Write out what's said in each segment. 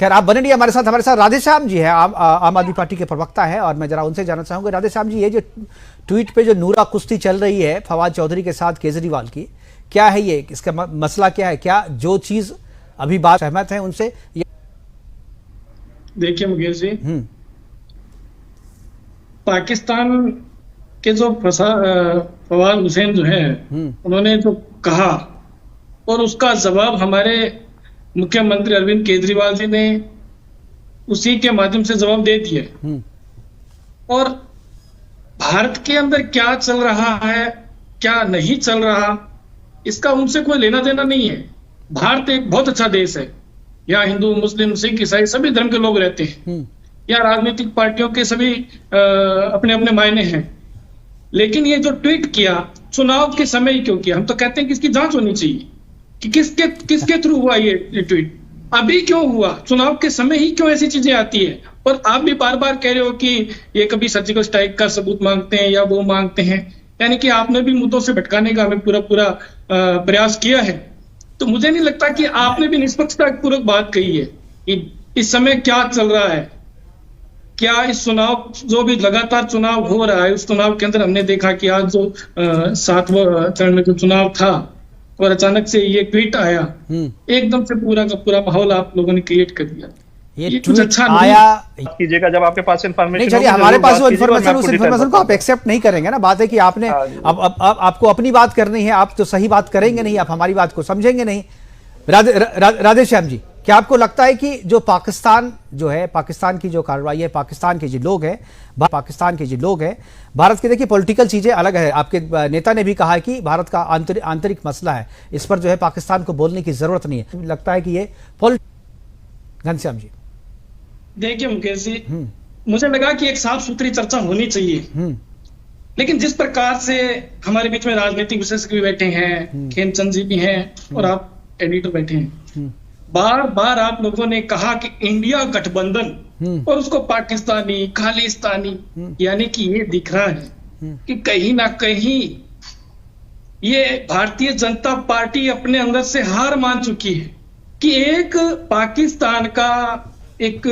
खैर आप बने रहिए हमारे साथ राधेश्याम जी है, आम आदमी पार्टी के प्रवक्ता है, और मैं जरा उनसे जानना चाहूंगा। राधेश्याम जी, ये जो ट्वीट पे जो नूरा कुश्ती चल रही है फवाद चौधरी के साथ केजरीवाल की, क्या है ये, इसका मसला क्या है? क्या जो चीज अभी बात सहमत है उनसे? देखिए मुकेश जी, पाकिस्तान के जो फवाद हुसैन जो है उन्होंने जो कहा और उसका जवाब हमारे मुख्यमंत्री अरविंद केजरीवाल जी ने उसी के माध्यम से जवाब दे दिया। और भारत के अंदर क्या चल रहा है क्या नहीं चल रहा, इसका उनसे कोई लेना देना नहीं है। भारत एक बहुत अच्छा देश है, यहाँ हिंदू मुस्लिम सिख ईसाई सभी धर्म के लोग रहते हैं, यहाँ राजनीतिक पार्टियों के सभी अपने अपने मायने हैं। लेकिन ये जो ट्वीट किया चुनाव के समय ही क्यों किया? हम तो कहते हैं कि इसकी जांच होनी चाहिए कि किसके थ्रू हुआ ये ट्वीट, अभी क्यों हुआ, चुनाव के समय ही क्यों ऐसी चीजें आती है। और आप भी बार बार कह रहे हो कि ये कभी सर्जिकल स्ट्राइक का सबूत मांगते हैं या वो मांगते हैं, यानी कि आपने भी मुद्दों से भटकाने का हमें पूरा प्रयास किया है। तो मुझे नहीं लगता कि आपने भी निष्पक्षतापूर्वक बात कही है कि इस समय क्या चल रहा है। क्या इस चुनाव जो भी लगातार चुनाव हो रहा है, उस चुनाव के अंदर हमने देखा कि आज जो 7वां चरण में जो चुनाव था और अचानक से ये ट्वीट आया, एकदम से पूरा का पूरा माहौल आप लोगों ने क्रिएट कर दिया। ये कुछ अच्छा आया कीजिएगा जब आपके पास इन्फॉर्मेशन नहीं। चलिए, हमारे पास वो इन्फॉर्मेशन, उस इन्फॉर्मेशन को आप एक्सेप्ट नहीं करेंगे ना। बात है कि आपने अब आपको अपनी बात करनी है, आप तो सही बात करेंगे नहीं, आप हमारी बात को समझेंगे नहीं। राधेश्याम जी, क्या आपको लगता है कि जो पाकिस्तान जो है, पाकिस्तान की जो कार्रवाई है, पाकिस्तान के जो लोग हैं, भारत के, देखिए पॉलिटिकल चीजें अलग है। आपके नेता ने भी कहा है कि भारत का आंतरिक मसला है, इस पर जो है पाकिस्तान को बोलने की जरूरत नहीं है। लगता है कि ये घनश्याम जी, देखिए मुकेश जी, मुझे लगा कि एक साफ सुथरी चर्चा होनी चाहिए, लेकिन जिस प्रकार से हमारे बीच में राजनीतिक विशेषज्ञ भी बैठे हैं, खेमचंद जी भी हैं और आप एडिटर बैठे हैं, बार बार आप लोगों ने कहा कि इंडिया गठबंधन और उसको पाकिस्तानी खालिस्तानी, यानी कि ये दिख रहा है कि कहीं ना कहीं ये भारतीय जनता पार्टी अपने अंदर से हार मान चुकी है कि एक पाकिस्तान का एक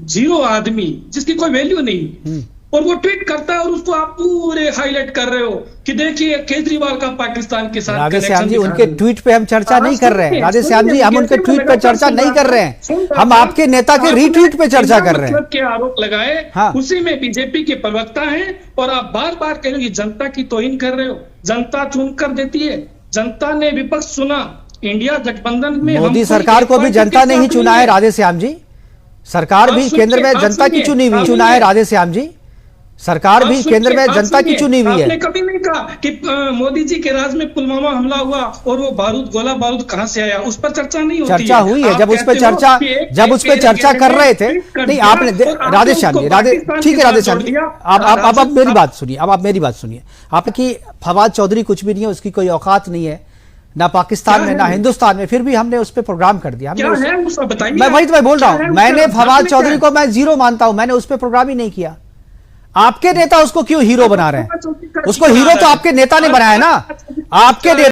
जीरो आदमी जिसकी कोई वैल्यू नहीं, और वो ट्वीट करता है और उसको आप पूरे हाईलाइट कर रहे हो कि देखिए केजरीवाल का पाकिस्तान के साथ। राधेश्याम जी, उनके ट्वीट पे हम चर्चा नहीं कर रहे हैं। राधेश्याम जी, हम उनके ट्वीट पे चर्चा नहीं कर रहे हैं, हम आपके नेता के रीट्वीट पे चर्चा कर रहे हैं। के आरोप लगाए, उसी में बीजेपी के प्रवक्ता हैं और आप बार बार कह रहे हो कि जनता की तौहीन कर रहे हो। जनता चुन कर देती है, जनता ने विपक्ष चुना। इंडिया गठबंधन में मोदी सरकार को भी जनता ने ही चुना है राधेश्याम जी, सरकार भी केंद्र में जनता की चुनी हुई चुना है राधेश्याम जी, सरकार भी केंद्र में जनता की चुनी हुई है। आपने कभी नहीं कहा कि मोदी जी के राज में पुलवामा हमला हुआ और वो गोला बारूद कहां से आया, उस पर चर्चा नहीं होती। चर्चा हुई है जब उस पर चर्चा कर रहे थे। नहीं, आपने राधेश्याम जी, ठीक है राधेश्याम जी, आप मेरी बात सुनिए, आप मेरी बात सुनिए। आपकी फवाद चौधरी कुछ भी नहीं है, उसकी कोई औकात नहीं है, ना पाकिस्तान में ना हिंदुस्तान में, फिर भी हमने उस पर प्रोग्राम कर दिया। मैं वही तो मैं बोल रहा हूं, मैंने फवाद चौधरी को मैं जीरो मानता हूं, मैंने उस पर प्रोग्राम ही नहीं किया। आपके नेता उसको क्यों हीरो बना रहे हैं? उसको हीरो तो आपके नेता ने बनाया ना, आपके नेता